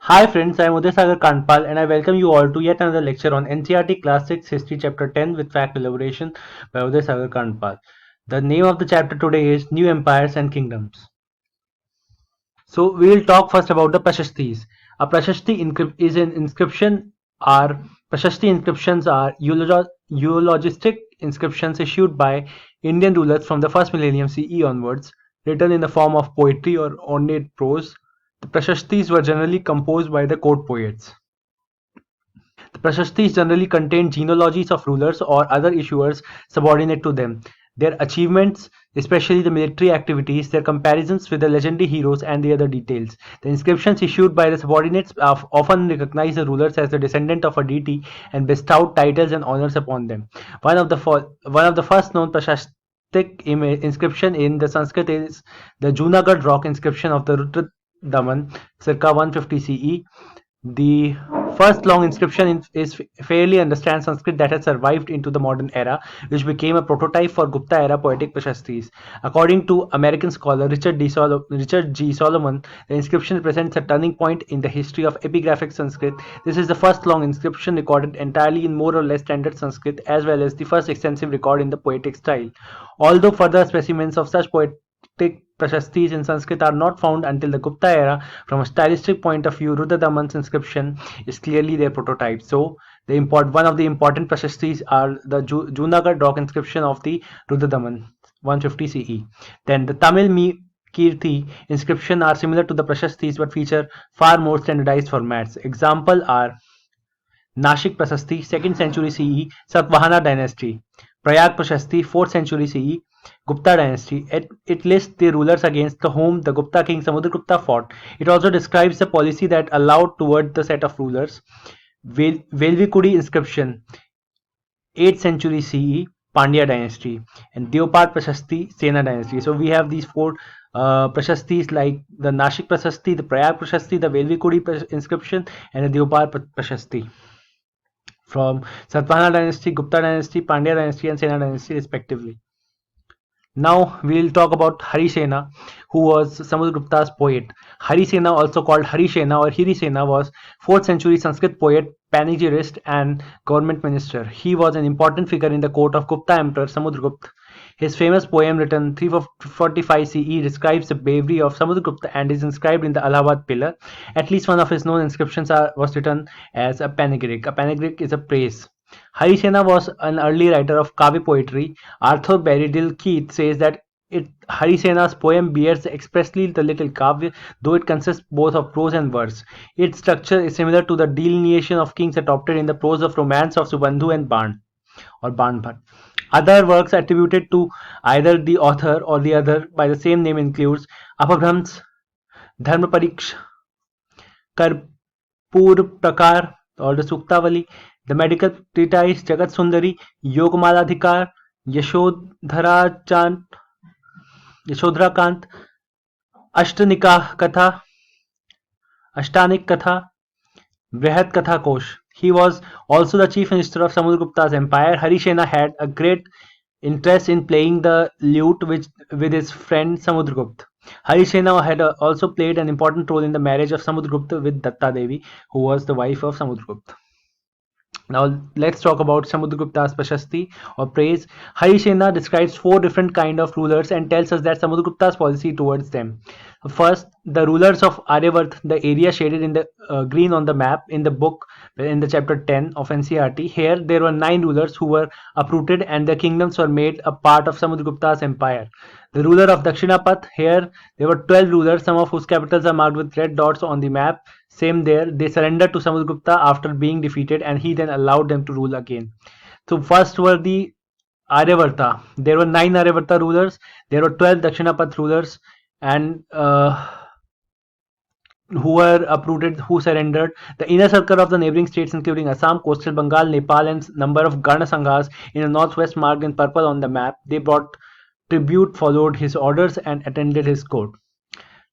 Hi friends, I am Uday Kandpal and I welcome you all to yet another lecture on NCERT Class 6 History Chapter 10 with fact elaboration by Uday Kandpal. The name of the chapter today is New Empires and Kingdoms. So we will talk first about the Prashastis. A Prashasti is an inscription. Our Prashasti inscriptions are eulogistic inscriptions issued by Indian rulers from the first millennium CE onwards, written in the form of poetry or ornate prose. The Prashastis were generally composed by the court poets. The Prashastis generally contain genealogies of rulers or other issuers subordinate to them, their achievements, especially the military activities, their comparisons with the legendary heroes, and the other details. The inscriptions issued by the subordinates often recognize the rulers as the descendant of a deity and bestowed titles and honors upon them. One of the first known Prashastic inscription in the Sanskrit is the Junagadh rock inscription of the Rudradaman, circa 150 CE. The first long inscription is fairly understand Sanskrit that has survived into the modern era, which became a prototype for Gupta era poetic Prashastis. According to American scholar Richard G. Solomon, the inscription represents a turning point in the history of epigraphic Sanskrit. This is the first long inscription recorded entirely in more or less standard Sanskrit, as well as the first extensive record in the poetic style. Although further specimens of such poetic Prashastis in Sanskrit are not found until the Gupta era. From a stylistic point of view, Rudradaman's inscription is clearly their prototype. So, one of the important Prashastis are the Junagadh rock inscription of the Rudradaman, 150 CE. Then the Tamil Kirti inscription are similar to the Prashastis but feature far more standardized formats. Example are Nashik Prashasti, 2nd century CE, Satvahana dynasty. Prayag Prashasti, 4th century CE, Gupta dynasty. It lists the rulers against whom the Gupta king Samudragupta fought. It also describes the policy that allowed toward the set of rulers. Velvikudi inscription, 8th century CE, Pandya dynasty. And Deopad Prashasti, Sena dynasty. So we have these four Prashastis like the Nashik Prashasti, the Prayag Prashasti, the Velvikudi inscription, and the Deopad Prashasti from Satvahana dynasty, Gupta dynasty, Pandya dynasty, and Sena dynasty, respectively. Now we'll talk about Harisena, who was Samudragupta's poet. Harisena, also called Harisena or Hirisena, was 4th century Sanskrit poet, panegyrist, and government minister. He was an important figure in the court of Gupta Emperor Samudragupta. His famous poem written 345 CE describes the bravery of Samudragupta and is inscribed in the Allahabad pillar. At least one of his known inscriptions was written as a panegyric. A panegyric is a praise. Harisena was an early writer of Kavi poetry. Arthur Berriedel Keith says that Harisena's poem bears expressly the little Kavya, though it consists both of prose and verse. Its structure is similar to the delineation of kings adopted in the prose of romance of Subandhu and Ban or Banbhat. Other works attributed to either the author or the other by the same name includes Apabhrams, Dharmapariksh, Karpur Prakar or the Suktavali, the medical treatise Jagat Sundari, Yogmaladhikar, Yashodhara Kant, Ashtanika Katha, Ashtanik Katha, Brihat Katha Kosh. He was also the chief minister of Samudragupta's empire. Harisena had a great interest in playing the lute with his friend Samudragupta. Harisena had also played an important role in the marriage of Samudragupta with Datta Devi, who was the wife of Samudragupta. Now let's talk about Samudragupta's Prashasti or praise. Harisena describes 4 different kind of rulers and tells us that Samudragupta's policy towards them. First, the rulers of Aryavart, the area shaded in the green on the map in the book in the chapter 10 of NCERT. Here there were 9 rulers who were uprooted and their kingdoms were made a part of Samudragupta's empire. The ruler of Dakshinapath, here there were 12 rulers, some of whose capitals are marked with red dots on the map. Same there, they surrendered to Samudragupta after being defeated and he then allowed them to rule again. So first were the Aryavarta. There were 9 Aryavarta rulers, there were 12 Dakshinapath rulers and who were uprooted, who surrendered. The inner circle of the neighboring states including Assam, coastal Bengal, Nepal and number of Garna Sanghas in the northwest marked in purple on the map. They brought tribute, followed his orders and attended his court.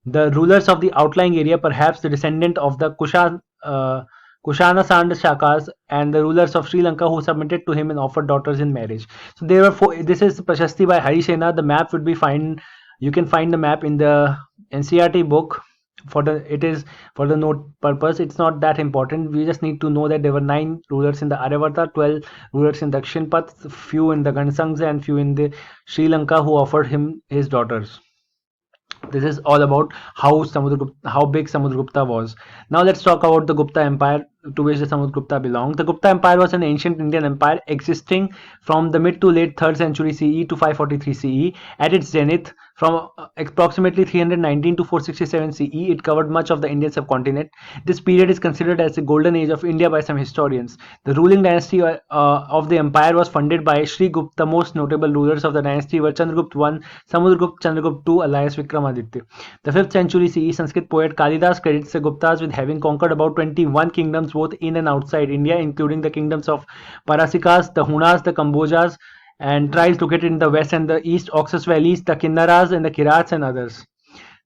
The rulers of the outlying area, perhaps the descendant of the Kushana Sand Shakas and the rulers of Sri Lanka who submitted to him and offered daughters in marriage. So there were 4. This is Prashasti by Harisena. The map would be you can find the map in the NCERT book it is for the note purpose. It's not that important. We just need to know that there were 9 rulers in the Aryavata, 12 rulers in Dakshin Path, few in the Gansangsa, and few in the Sri Lanka who offered him his daughters. This is all about how big Samudragupta was. Now let's talk about the Gupta Empire, to which the Samudragupta belonged. The Gupta Empire was an ancient Indian empire existing from the mid to late 3rd century CE to 543 CE. At its zenith, from approximately 319 to 467 CE, it covered much of the Indian subcontinent. This period is considered as the golden age of India by some historians. The ruling dynasty of the empire was funded by Sri Gupta. The most notable rulers of the dynasty were Chandragupta I, Samudragupta, Chandragupta II, alias Vikramaditya. The 5th century CE Sanskrit poet Kalidas credits the Guptas with having conquered about 21 kingdoms both in and outside India, including the kingdoms of Parasikas, the Hunas, the Kambojas, and tribes located in the west and the east, Oxus valleys, the Kinnaras and the Kirats, and others.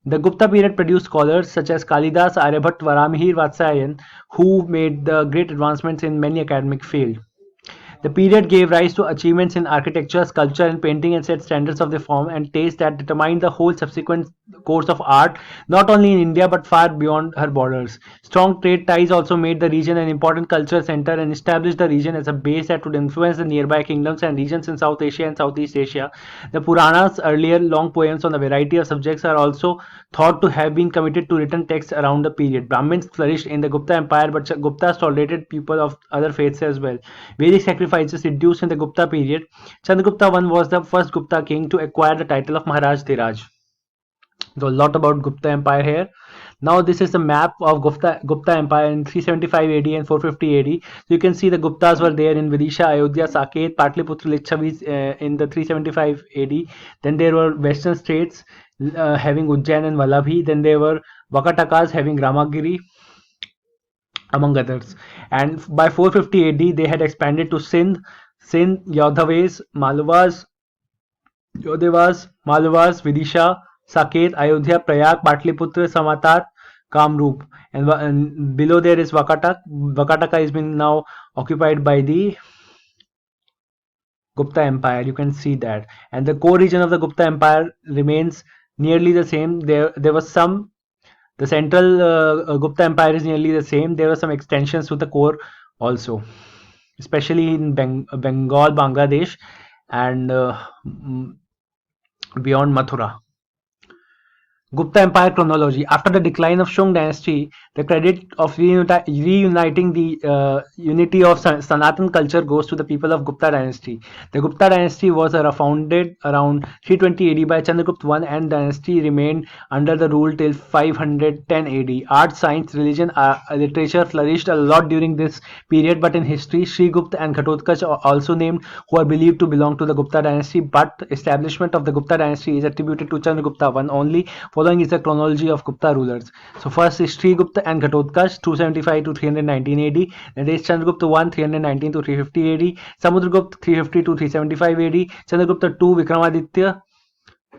The Gupta period produced scholars such as Kalidas, Aryabhatta, Varamihir, Vatsyayan, who made the great advancements in many academic fields. The period gave rise to achievements in architecture, sculpture, and painting, and set standards of the form and taste that determined the whole subsequent course of art, not only in India but far beyond her borders. Strong trade ties also made the region an important cultural center and established the region as a base that would influence the nearby kingdoms and regions in South Asia and Southeast Asia. The Puranas, earlier long poems on a variety of subjects, are also thought to have been committed to written texts around the period. Brahmins flourished in the Gupta Empire, but Guptas tolerated people of other faiths as well. Vedic sacrifices reduced in the Gupta period. Chandragupta I was the first Gupta king to acquire the title of Maharaj Dhiraj. So a lot about Gupta Empire here. Now this is the map of Gupta Empire in 375 AD and 450 AD. So you can see the Guptas were there in Vidisha, Ayodhya, Saket, Patliputra, Licchavis in the 375 AD. Then there were western states having Ujjain and Vallabhi. Then there were Vakatakas having Ramagiri, among others. And by 450 AD, they had expanded to Sindh, Yaudhaves, Malavas, Vidisha, Saket, Ayodhya, Prayag, Patliputra, Samatar, Kamrup. And below there is Vakatak. Vakataka has been now occupied by the Gupta Empire. You can see that. And the core region of the Gupta Empire remains nearly the same. There was some. The central Gupta Empire is nearly the same. There were some extensions to the core also, especially in Bengal, Bangladesh, and beyond Mathura. Gupta Empire chronology. After the decline of Shung dynasty, the credit of reuniting the unity of Sanatan culture goes to the people of Gupta dynasty. The Gupta dynasty was founded around 320 AD by Chandragupta I, and dynasty remained under the rule till 510 AD. Art, science, religion, literature flourished a lot during this period, but in history, Sri Gupta and Ghatotkacha are also named, who are believed to belong to the Gupta dynasty, but establishment of the Gupta dynasty is attributed to Chandragupta I only. Following is the chronology of Gupta rulers. So first is Sri Gupta and Ghatotkacha, 275 to 319 AD. Then there is Chandragupta I, 319 to 350 AD. Samudragupta, 350 to 375 AD. Chandragupta II, Vikramaditya,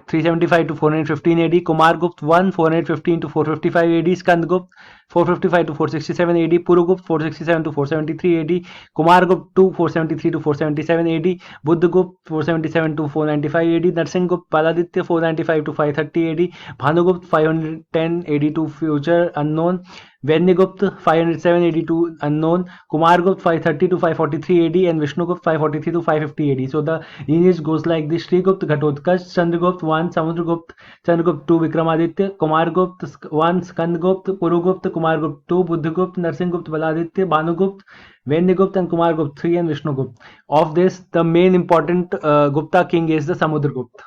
375 to 415 AD. Kumargupta I, 415 to 455 AD. Skandgupta, 455 to 467 AD. Purugupta, 467 to 473 AD. Kumargupta II, 473 to 477 AD. Buddhagupta, 477 to 495 AD. Narsinggupta Baladitya, 495 to 530 AD. Bhanugupta, 510 AD to future unknown. Venigupta, 507 AD to unknown. Kumargupta, 530 to 543 AD. And Vishnugupta, 543 to 550 AD. So the lineage goes like this: Sri Gupta, Ghatotkacha, Chandragupta I, Samudragupta, Chandragupta II, Vikramaditya, Kumargupta I, Skandgupta, Purugupta, Kumargupta II, Buddhagupta, Narsingupta, Baladitya, Bhanugupta, Venigupta, and Kumargupta III, and Vishnugupta. Of this, the main important Gupta king is the Samudragupta.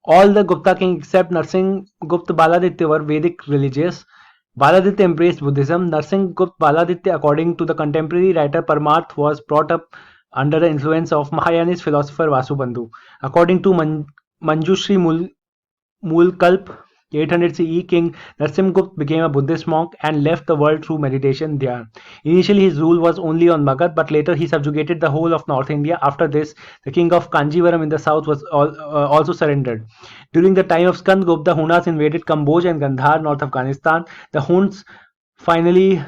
All the Gupta kings except Narsingupta Baladitya were Vedic religious. Baladitya embraced Buddhism. Narsingupta Baladitya, according to the contemporary writer Parmarth, was brought up under the influence of Mahayanist philosopher Vasubandhu. According to Manjushri Mulkalp, 800 CE, King Narsimgupta became a Buddhist monk and left the world through meditation there. Initially, his rule was only on Magad, but later he subjugated the whole of North India. After this, the king of Kanjivaram in the south was also surrendered. During the time of Skandgupta, the Hunas invaded Kamboja and Gandhar, north Afghanistan. The Huns finally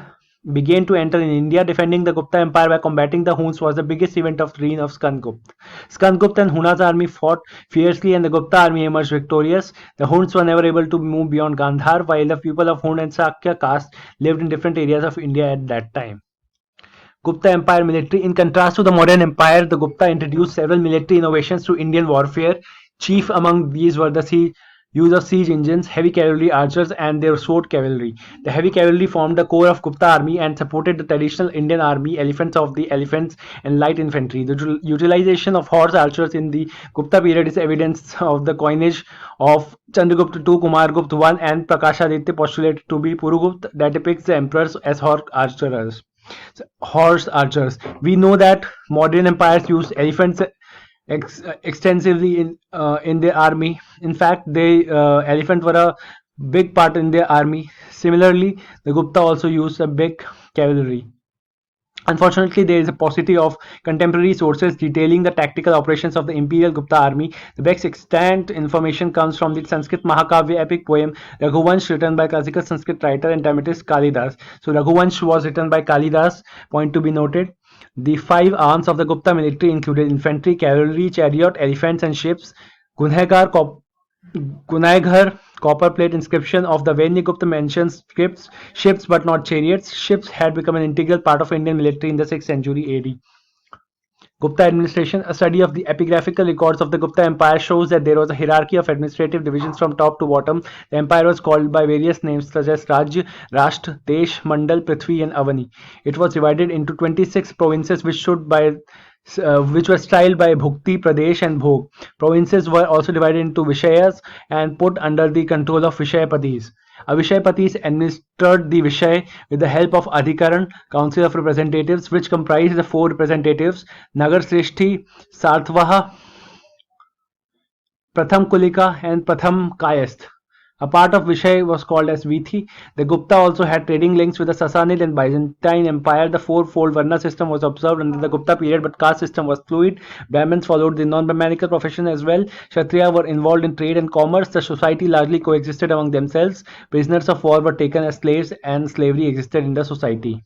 began to enter in India, defending the Gupta Empire by combating the Huns was the biggest event of the reign of Skandgupta. Skandgupta and Huna's army fought fiercely and the Gupta army emerged victorious. The Huns were never able to move beyond Gandhar, while the people of Hun and Sakya caste lived in different areas of India at that time. Gupta Empire military. In contrast to the modern empire, the Gupta introduced several military innovations to Indian warfare. Chief among these were the use of siege engines, heavy cavalry archers, and their sword cavalry. The heavy cavalry formed the core of Gupta army and supported the traditional Indian army elephants of the elephants and light infantry. The utilization of horse archers in the Gupta period is evidence of the coinage of Chandragupta II, Kumargupta I, and Prakashaditya postulated to be Purugupta that depicts the emperors as horse archers. We know that modern empires use elephants extensively in their army. In fact, they elephant were a big part in their army. Similarly, the Gupta also used a big cavalry. Unfortunately, there is a paucity of contemporary sources detailing the tactical operations of the Imperial Gupta army. The best extant information comes from the Sanskrit Mahakavya epic poem Raghuvansh, written by classical Sanskrit writer and dramatist Kalidas. So Raghuvansh was written by Kalidas, point to be noted. The five arms of the Gupta military included infantry, cavalry, chariot, elephants, and ships. Gunhegar Gunaighar copper plate inscription of the Gupta mentions ships but not chariots. Ships had become an integral part of Indian military in the 6th century AD. Gupta administration. A study of the epigraphical records of the Gupta Empire shows that there was a hierarchy of administrative divisions from top to bottom. The empire was called by various names such as Rajya, Rashtra, Desh, Mandal, Prithvi, and Avani. It was divided into 26 provinces which were styled by Bhukti, Pradesh, and Bhog. Provinces were also divided into Vishayas and put under the control of Vishayapatis. A Vishayapatis administered the Vishay with the help of Adhikaran, Council of Representatives, which comprised the four representatives Nagar Srishti, Sartvaha, Pratham Kulika, and Pratham Kayasth. A part of Vishay was called as Vithi. The Gupta also had trading links with the Sassanid and Byzantine Empire. The four-fold Varna system was observed under the Gupta period, but caste system was fluid. Brahmins followed the non-Brahmanical profession as well. Kshatriya were involved in trade and commerce. The society largely coexisted among themselves. Prisoners of war were taken as slaves, and slavery existed in the society.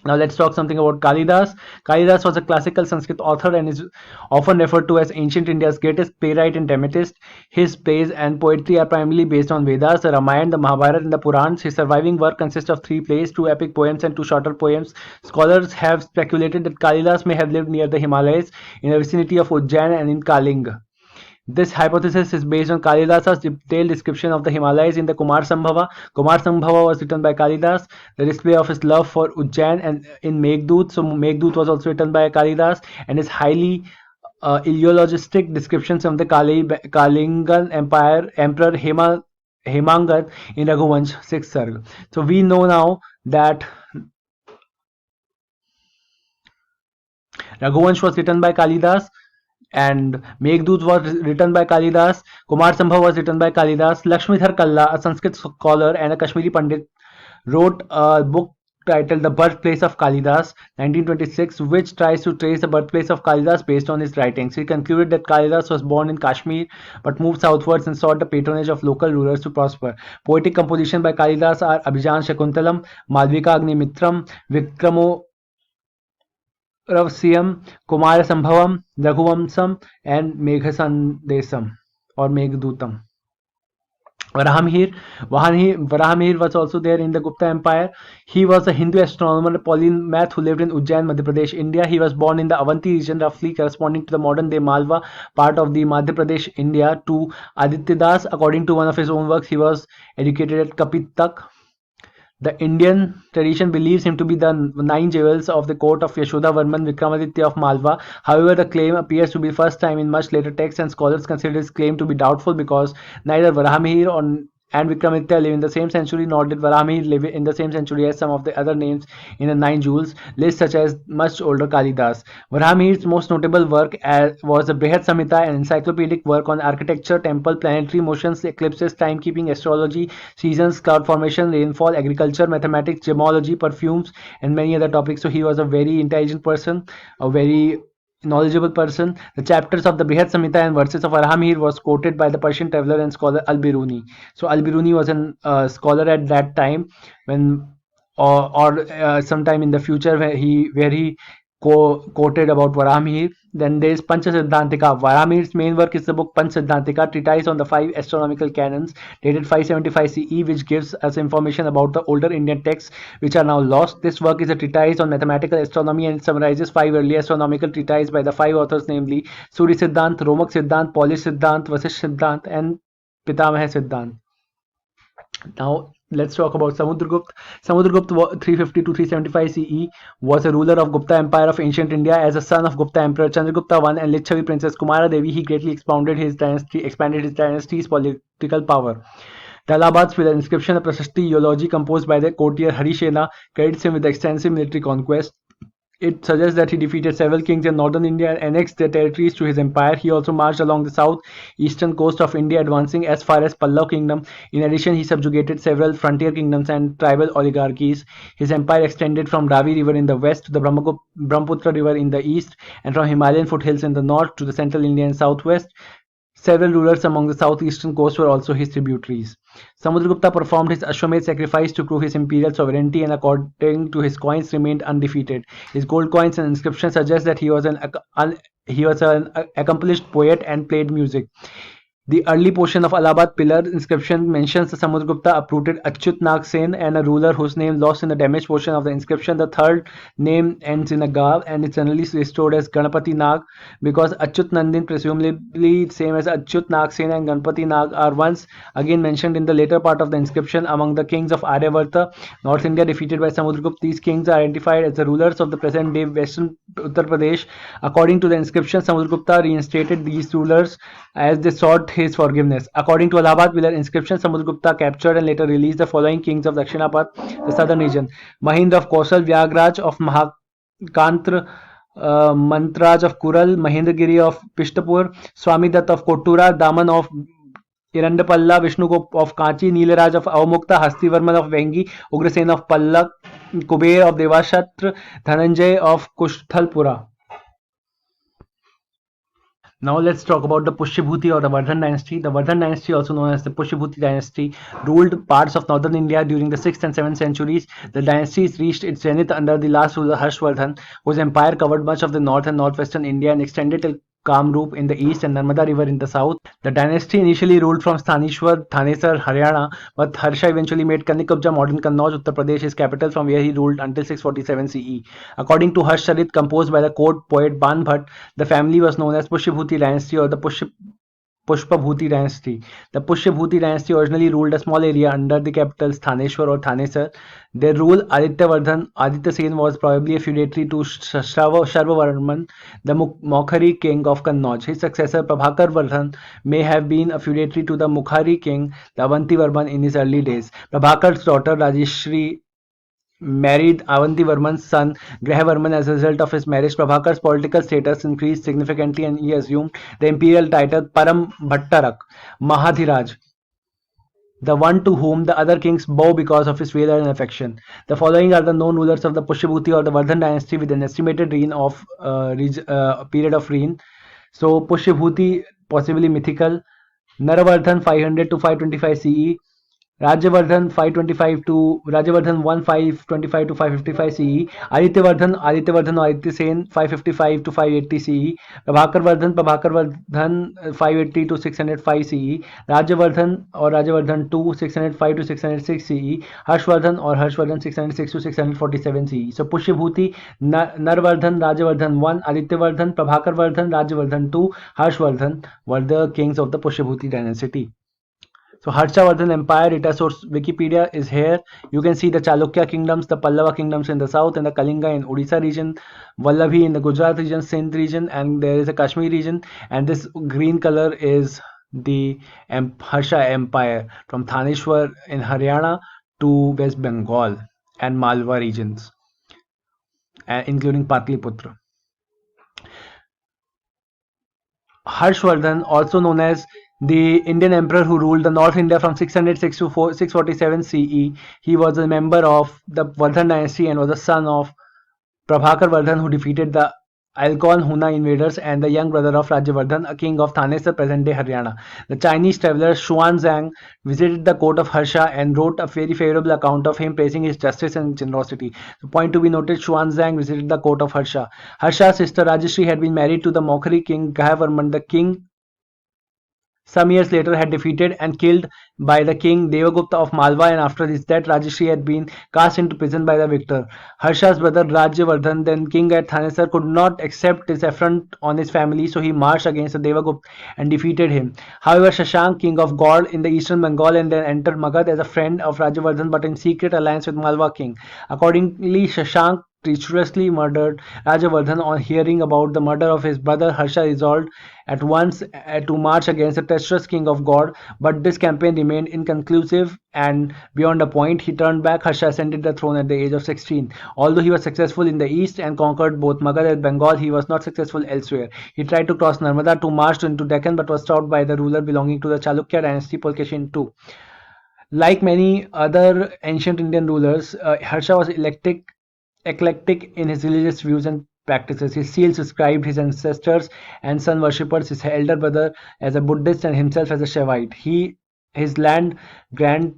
Now let's talk something about Kalidas. Kalidas was a classical Sanskrit author and is often referred to as ancient India's greatest playwright and dramatist. His plays and poetry are primarily based on Vedas, the Ramayana, the Mahabharata, and the Purans. His surviving work consists of 3 plays, 2 epic poems, and 2 shorter poems. Scholars have speculated that Kalidas may have lived near the Himalayas in the vicinity of Ujjain and in Kalinga. This hypothesis is based on Kalidasa's detailed description of the Himalayas in the Kumar Sambhava. Kumar Sambhava was written by Kalidas. The display of his love for Ujjain and in Meghdut. So Meghdut was also written by Kalidas, and his highly eulogistic descriptions of the Kalingan Empire Emperor Hemangad in Raghuvansh 6th Sarg. So we know now that Raghuvansh was written by Kalidas and Meghdut was written by Kalidas. Kumar Sambhav was written by Kalidas. Lakshmidhar Kalla, a Sanskrit scholar and a Kashmiri Pandit, wrote a book titled The Birthplace of Kalidas, 1926, which tries to trace the birthplace of Kalidas based on his writings. He concluded that Kalidas was born in Kashmir but moved southwards and sought the patronage of local rulers to prosper. Poetic composition by Kalidas are Abhijan Shakuntalam, Malvika Agnimitram, Vikramo Ravsiyam, Kumara Sambhavam, Raghuvamsam, and Megha or Meghdutam. Varahamihir was also there in the Gupta Empire. He was a Hindu astronomer, polymath who lived in Ujjain, Madhya Pradesh, India. He was born in the Avanti region, roughly corresponding to the modern-day Malwa, part of the Madhya Pradesh, India, to Aditya Das. According to one of his own works, he was educated at Kapitak. The Indian tradition believes him to be the 9 jewels of the court of Yashoda Varman Vikramaditya of Malwa. However, the claim appears to be the first time in much later texts, and scholars consider his claim to be doubtful because neither Varahamihir and Vikramaditya live in the same century, nor did Varahamihir live in the same century as some of the other names in the 9 jewels list, such as much older Kalidas. Varahamihir's most notable work was the Brihat Samhita, an encyclopedic work on architecture, temple, planetary motions, eclipses, timekeeping, astrology, seasons, cloud formation, rainfall, agriculture, mathematics, gemology, perfumes, and many other topics. So he was a very intelligent person, a very knowledgeable person. The chapters of the Brihat Samhita and verses of Varahamihir was quoted by the Persian traveler and scholar Al-Biruni. So Al-Biruni was a scholar at that time when or sometime in the future where he quoted about Varamir. Then there is Pancha Siddhantika. Varamir's main work is the book Pancha Siddhantika, treatise on the five astronomical canons, dated 575 CE, which gives us information about the older Indian texts which are now lost. This work is a treatise on mathematical astronomy and summarizes five early astronomical treatises by the five authors, namely Surya Siddhant, Romak Siddhant, Polish Siddhant, Vasish Siddhant, and Pitamah Siddhant. Now let's talk about Samudragupta. Samudragupta 350 to 375 CE was a ruler of Gupta Empire of ancient India. As a son of Gupta Emperor Chandragupta I and Lichavi Princess Kumara Devi, he greatly expanded his dynasty's political power. The Allahabad pillar inscription, a Prashasti eulogy composed by the courtier Harisena, credits him with extensive military conquest. It suggests that he defeated several kings in northern India and annexed their territories to his empire. He also marched along the south-eastern coast of India, advancing as far as Pallava kingdom. In addition, he subjugated several frontier kingdoms and tribal oligarchies. His empire extended from Ravi River in the west to the Brahmaputra River in the east, and from Himalayan foothills in the north to the central India and southwest. Several rulers among the southeastern coast were also his tributaries. Samudragupta performed his Ashwamedh sacrifice to prove his imperial sovereignty and, according to his coins, remained undefeated. His gold coins and inscriptions suggest that he was an accomplished poet and played music. The early portion of Allahabad pillar inscription mentions the Samudragupta uprooted Achyut Nag Sen and a ruler whose name lost in the damaged portion of the inscription. The third name ends in a ga and it's generally restored as Ganapati Nag because Achyut Nandin, presumably same as Achyut Nag Sen and Ganapati Nag, are once again mentioned in the later part of the inscription among the kings of Aryavarta, North India, defeated by Samudragupta. These kings are identified as the rulers of the present day western Uttar Pradesh. According to the inscription, Samudragupta reinstated these rulers as they sought his forgiveness. According to Allahabad pillar inscription, Samudragupta captured and later released the following kings of Dakshinapat, the southern region: Mahindra of Kosal, Vyagraj of Mahakantra, Mantraj of Kural, Mahendragiri of Pishtapur, Swamidat of Kottura, Daman of Irandapalla, Vishnugop of Kanchi, Neelaraj of Avmukta, Hastivarman of Vengi, Ugrasen of Pallak, Kuber of Devashatra, Dhananjay of Kushthalpura. Now let's talk about the Pushyabhuti or the Vardhan dynasty. The Vardhan dynasty, also known as the Pushyabhuti dynasty, ruled parts of northern India during the 6th and 7th centuries. The dynasty reached its zenith under the last ruler Harshvardhan, whose empire covered much of the north and northwestern India and extended till Kamrup in the east and Narmada River in the south. The dynasty initially ruled from Sthaneshwar, Thanesar, Haryana, but Harsha eventually made Kanikabja, modern Kannauj, Uttar Pradesh, his capital, from where he ruled until 647 CE. According to Harshcharit, composed by the court poet Ban Bhatt, the family was known as Pushyabhuti dynasty or the Pushpabhuti dynasty. The Pushyabhuti dynasty originally ruled a small area under the capitals Thaneshwar or Thanesar. Their rule, Aditya Sen, was probably a feudatory to Sharvavarman, the Mokhari king of Kannauj. His successor, Prabhakar Vardhan, may have been a feudatory to the Mukhari king, the Avantivarman, in his early days. Prabhakar's daughter, Rajeshri, married Avantivarman's son Grahavarman. As a result of his marriage, Prabhakar's political status increased significantly and he assumed the imperial title Param Bhattarak, Mahadhiraj, the one to whom the other kings bow because of his valor and affection. The following are the known rulers of the Pushyabhuti or the Vardhan dynasty with an estimated period of reign. So Pushyabhuti, possibly mythical. Naravardhan 500 to 525 CE, Rajavardhan 1 525 to 555 CE, Adityavardhan or Aditya Sen 555 to 580 CE, Prabhakarvardhan 580 to 605 CE, Rajavardhan or Rajavardhan 2 605 to 606 CE, Harshvardhan or Harshvardhan 606 to 647 CE. So Pushyabhuti, Narvardhan, Rajavardhan 1, Adityavardhan, Prabhakarvardhan, Rajavardhan 2, Harshvardhan were the kings of the Pushyabhuti dynasty. So Harshavardhan Empire, data source Wikipedia is here. You can see the Chalukya kingdoms, the Pallava kingdoms in the south, and the Kalinga in Odisha region, Vallabhi in the Gujarat region, Sindh region, and there is a Kashmir region. And this green color is the Harsha Empire from Thaneshwar in Haryana to West Bengal and Malwa regions, including Patliputra. Harshvardhan, also known as the Indian emperor who ruled the North India from 606 to 647 CE. He was a member of the Vardhan dynasty and was the son of Prabhakar Vardhan, who defeated the Alcon Huna invaders and the young brother of Rajyavardhan, a king of Thanesar, present-day Haryana. The Chinese traveller Xuanzang visited the court of Harsha and wrote a very favorable account of him, praising his justice and generosity. The point to be noted: Xuanzang visited the court of Harsha. Harsha's sister Rajashri had been married to the Mokhri king Gayavarman. The king some years later had defeated and killed by the king Devagupta of Malwa, and after his death Rajashri had been cast into prison by the victor. Harsha's brother Rajyavardhan, then king at Thanesar, could not accept this affront on his family, so he marched against the Devagupta and defeated him. However, Shashank, king of Gaud in the eastern Bengal, and then entered Magad as a friend of Rajyavardhan but in secret alliance with Malwa king. Accordingly, Shashank treacherously murdered Rajavardhan. On hearing about the murder of his brother, Harsha resolved at once to march against the treacherous king of God, but this campaign remained inconclusive and beyond a point. He turned back. Harsha ascended the throne at the age of 16. Although he was successful in the east and conquered both Magad and Bengal, he was not successful elsewhere. He tried to cross Narmada to march into Deccan but was stopped by the ruler belonging to the Chalukya dynasty, Pulkeshin II. Like many other ancient Indian rulers, Harsha was eclectic in his religious views and practices. His seals described his ancestors and sun worshippers, his elder brother as a Buddhist and himself as a Shaivite. His land grant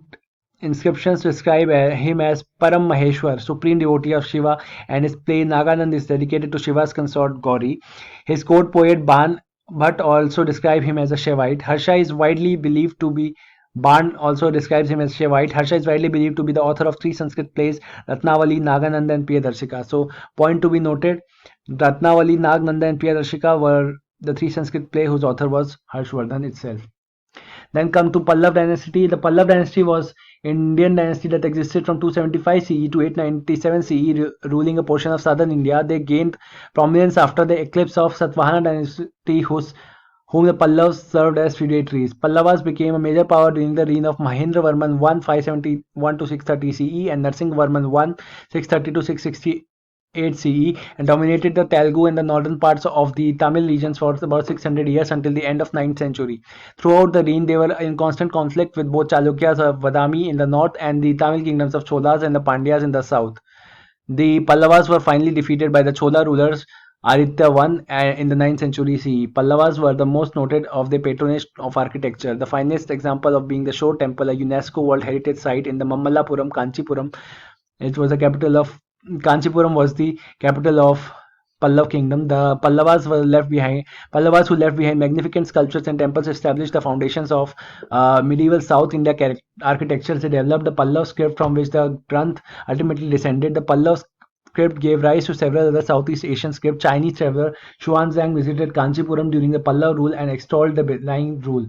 inscriptions describe him as Param Maheshwar, supreme devotee of Shiva, and his play Naganand is dedicated to Shiva's consort Gauri. His court poet Ban Bhatt also describe him as a Shaivite. Harsha is widely believed to be Barn also describes him as Shaivite. Harsha is widely believed to be the author of three Sanskrit plays, Ratnavali, Nagananda, and Priyadarshika. So, point to be noted: Ratnavali, Nagananda, and Priyadarshika were the three Sanskrit play whose author was Harshvardhan itself. Then come to Pallav dynasty. The Pallav dynasty was Indian dynasty that existed from 275 CE to 897 CE, ruling a portion of southern India. They gained prominence after the eclipse of Satvahana dynasty, whom the Pallavas served as feudatories. Pallavas became a major power during the reign of Mahendravarman I 571 to 630 CE and Narsinghavarman I 630 to 668 CE, and dominated the Telugu and the northern parts of the Tamil regions for about 600 years until the end of 9th century. Throughout the reign, they were in constant conflict with both Chalukyas of Vadami in the north and the Tamil kingdoms of Cholas and the Pandyas in the south. The Pallavas were finally defeated by the Chola rulers Aditya I in the 9th century CE. Pallavas were the most noted of the patronage of architecture, the finest example of being the Shore Temple, a UNESCO World Heritage Site in the Mamallapuram, Kanchipuram. It was the capital of Kanchipuram was the capital of Pallav kingdom. The Pallavas who left behind magnificent sculptures and temples established the foundations of medieval South India architecture. They developed the Pallav script from which the Granth ultimately descended. The Pallav script gave rise to several other Southeast Asian scripts. Chinese traveler Xuanzang visited Kanchipuram during the Pallav rule and extolled the benign rule.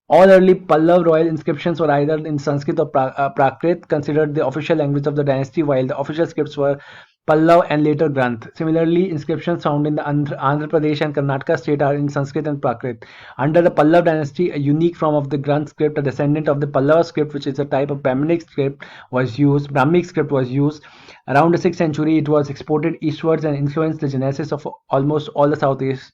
All early Pallav royal inscriptions were either in Sanskrit or Prakrit, considered the official language of the dynasty, while the official scripts were Pallav and later Granth. Similarly, inscriptions found in the Andhra Pradesh and Karnataka state are in Sanskrit and Prakrit. Under the Pallav dynasty, a unique form of the Granth script, a descendant of the Pallava script, which is a type of Brahminic script, was used. Brahminic script was used. Around the 6th century, it was exported eastwards and influenced the genesis of almost all the Southeast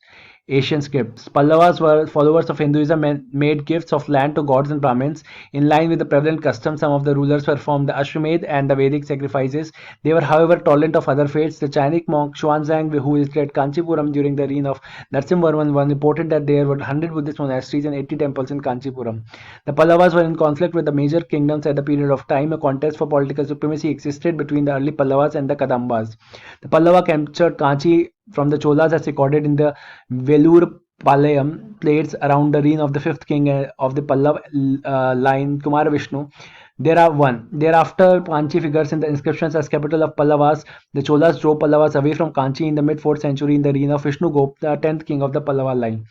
Asian scripts. Pallavas were followers of Hinduism and made gifts of land to gods and Brahmins. In line with the prevalent custom, some of the rulers performed the Ashwamedh and the Vedic sacrifices. They were, however, tolerant of other faiths. The Chinese monk Xuanzang, who visited Kanchipuram during the reign of Narasimhavarman I, reported that there were 100 Buddhist monasteries and 80 temples in Kanchipuram. The Pallavas were in conflict with the major kingdoms at the period of time. A contest for political supremacy existed between the early Pallavas and the Kadambas. The Pallava captured Kanchi from the Cholas as recorded in the Velur Palayam plates around the reign of the fifth king of the Pallav line, Kumaravishnu. Thereafter, Kanchi figures in the inscriptions as capital of Pallavas. The Cholas drove Pallavas away from Kanchi in the mid-4th century in the reign of Vishnugop, the 10th king of the Pallava line.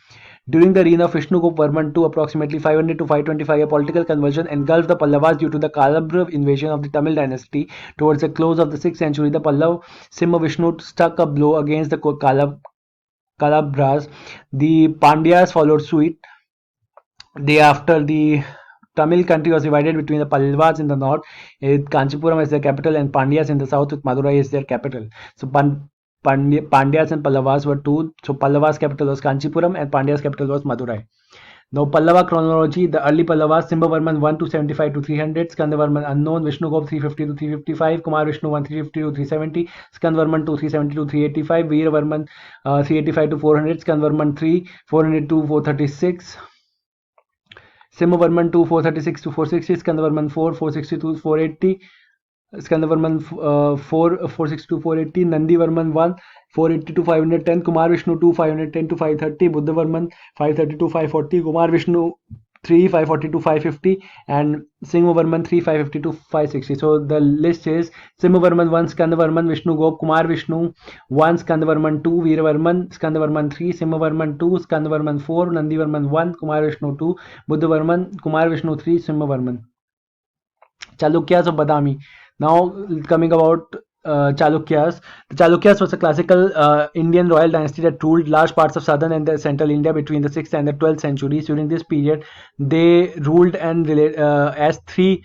During the reign of Vishnugop Varman II, approximately 500 to 525, a political convulsion engulfed the Pallavas due to the Kalabhra invasion of the Tamil dynasty. Towards the close of the 6th century, the Pallav Simha Vishnu struck a blow against the Kalabhras. The Pandyas followed suit. Thereafter, the Tamil country was divided between the Pallavas in the north, with Kanchipuram as their capital, and Pandyas in the south, with Madurai as their capital. So Pandyas and Pallavas were two. So Pallavas capital was Kanchipuram and Pandyas capital was Madurai. Now Pallava chronology, the early Pallavas, Simbavarman 1 275 to 300, Skandavarman unknown, Vishnugop 350 to 355, Kumar Vishnu 1 350 to 370, Skandvarman 2 370 to 385, Veeravarman 385 to 400, Skandvarman 3 400 to 436, Simhavarman 2 436 to 460, Skandavarman 4 460 to 480, Skandavarman 4 460 to 480, Nandivarman 1 480 to 510, Kumar Vishnu 2 510 to 530, Buddhavarman 530 to 540, Kumar Vishnu 3 540 to 550, and Singhavarman 3 550 to 560. So the list is Simhavarman 1 Skandavarman Vishnu Gop, Kumar Vishnu 1 Skandavarman 2 Veeravarman, Skandavarman 3 Simhavarman 2 Skandavarman 4 Nandivarman 1 Kumar Vishnu 2 Buddhavarman, Kumar Vishnu 3 Simhavarman. Chalukyas of Badami. Now coming about Chalukyas. The Chalukyas was a classical Indian royal dynasty that ruled large parts of southern and the central India between the 6th and the 12th centuries. During this period, they ruled and as three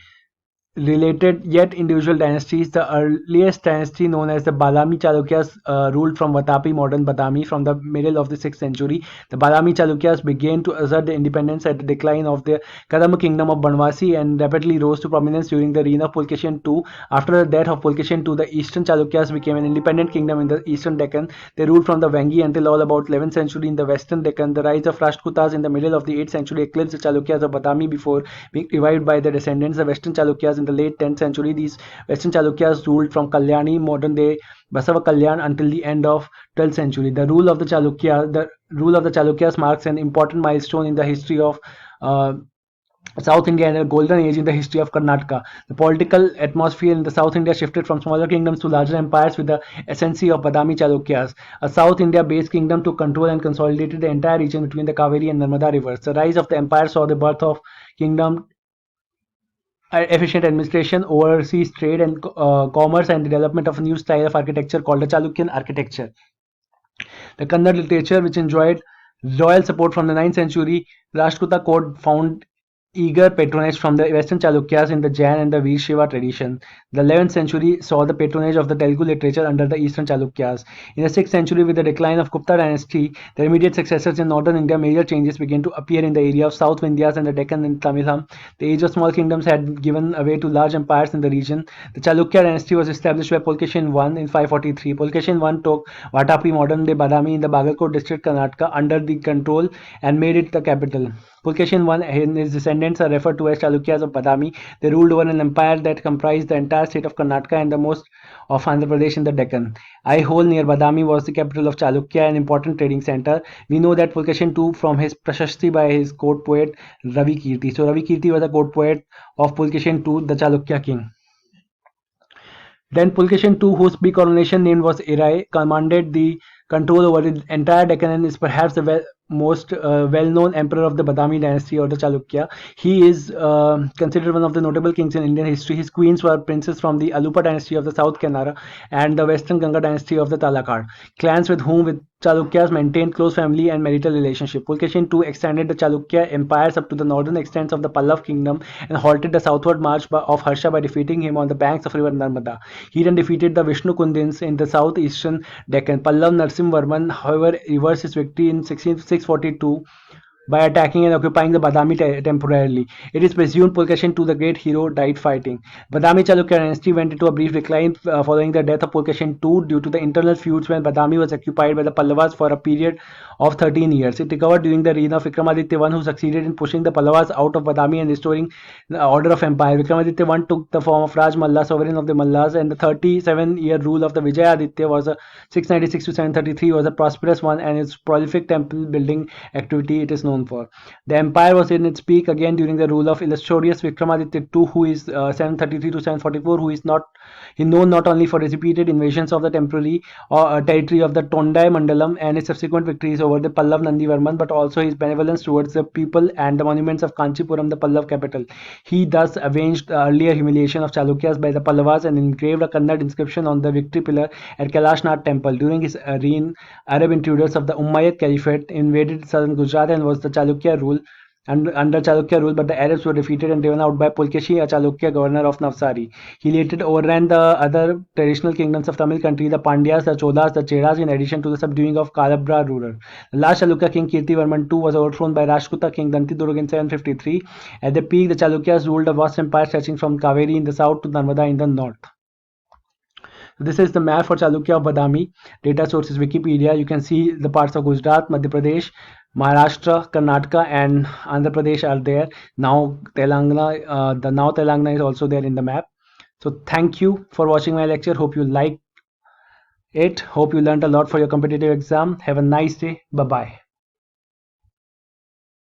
related yet individual dynasties. The earliest dynasty, known as the Balami Chalukyas, ruled from Vatapi, modern Badami, from the middle of the 6th century. The Balami Chalukyas began to assert their independence at the decline of the Kadamba kingdom of Banvasi and rapidly rose to prominence during the reign of Pulkeshin II. After the death of Pulkeshin II, the eastern Chalukyas became an independent kingdom in the eastern Deccan. They ruled from the Vengi until all about 11th century in the western Deccan. The rise of Rashtrakutas in the middle of the 8th century eclipsed the Chalukyas of Badami before being revived by their descendants, the western Chalukyas, in the late 10th century. These western Chalukyas ruled from Kalyani, modern day Basava Kalyan, until the end of 12th century. The rule of the Chalukyas marks an important milestone in the history of South India and a golden age in the history of Karnataka. The political atmosphere in the South India shifted from smaller kingdoms to larger empires with the ascendancy of Badami Chalukyas. A South India-based kingdom took control and consolidated the entire region between the Kaveri and Narmada rivers. The rise of the empire saw the birth of kingdom, efficient administration, overseas trade and commerce, and the development of a new style of architecture called the Chalukyan architecture. The Kannada literature, which enjoyed royal support from the 9th century, Rashtrakuta court found eager patronage from the western Chalukyas in the Jain and the Veer Shiva tradition. The 11th century saw the patronage of the Telugu literature under the eastern Chalukyas. In the 6th century, with the decline of Gupta dynasty, their immediate successors in northern India, major changes began to appear in the area of South Vindhyas and the Deccan and Tamilam. The age of small kingdoms had given way to large empires in the region. The Chalukya dynasty was established by Pulkeshin I in 543. Pulkeshin I took Vatapi, modern day Badami, in the Bagalkot district, Karnataka, under the control and made it the capital. Pulkeshin I and his descendants are referred to as Chalukyas of Badami. They ruled over an empire that comprised the entire state of Karnataka and the most of Andhra Pradesh in the Deccan. Aihole near Badami was the capital of Chalukya, an important trading center. We know that Pulkeshin II from his Prashasti by his court poet Ravi Kirti. So Ravi Kirti was a court poet of Pulkeshin II, the Chalukya king. Then Pulkeshin II, whose pre-coronation name was Erai, commanded the control over the entire Deccan and is perhaps the most well-known emperor of the Badami dynasty or the Chalukya. He is considered one of the notable kings in Indian history. His queens were princes from the Alupa dynasty of the South Kannada and the Western Ganga dynasty of the Talakad, clans with whom with Chalukyas maintained close family and marital relationship. Pulkeshin II extended the Chalukya empires up to the northern extents of the Pallav kingdom and halted the southward march of Harsha by defeating him on the banks of river Narmada. He then defeated the Vishnu Kundins in the southeastern Deccan. Pallav Narsimvarman, however, reversed his victory in 642 by attacking and occupying the Badami temporarily. It is presumed Pulkeshin II, the great hero, died fighting. Badami Chalukya dynasty went into a brief decline following the death of Pulkeshin II due to the internal feuds when Badami was occupied by the Pallavas for a period of 13 years. It recovered during the reign of Vikramaditya I, who succeeded in pushing the Pallavas out of Badami and restoring the order of empire. Vikramaditya I took the form of Raj Malla, sovereign of the Mallas, and the 37-year rule of the Vijayaditya was a 696 to 733 was a prosperous one, and its prolific temple building activity it is known for. The empire was in its peak again during the rule of illustrious Vikramaditya II, who is 733 to 744, who is known not only for his repeated invasions of the temporary territory of the Tondai Mandalam and his subsequent victories over the Pallav Nandivarman, but also his benevolence towards the people and the monuments of Kanchipuram, the Pallav capital. He thus avenged the earlier humiliation of Chalukyas by the Pallavas and engraved a Kannada inscription on the victory pillar at Kailashnath temple. During his reign, Arab intruders of the Umayyad Caliphate invaded southern Gujarat and was the Chalukya rule and under Chalukya rule, but the Arabs were defeated and driven out by Pulkeshi, a Chalukya governor of Navsari. He later overran the other traditional kingdoms of Tamil country, the Pandyas, the Cholas, the Cheras, in addition to the subduing of Kalabra ruler. The last Chalukya king Kirtivarman II was overthrown by Rashtrakuta king Dantidurg in 753. At the peak, the Chalukyas ruled a vast empire stretching from Kaveri in the south to Narmada in the north. This is the map for Chalukya of Badami. Data source is Wikipedia. You can see the parts of Gujarat, Madhya Pradesh, Maharashtra, Karnataka, and Andhra Pradesh are there. Now Telangana, now Telangana is also there in the map. So thank you for watching my lecture. Hope you liked it. Hope you learned a lot for your competitive exam. Have a nice day. Bye bye.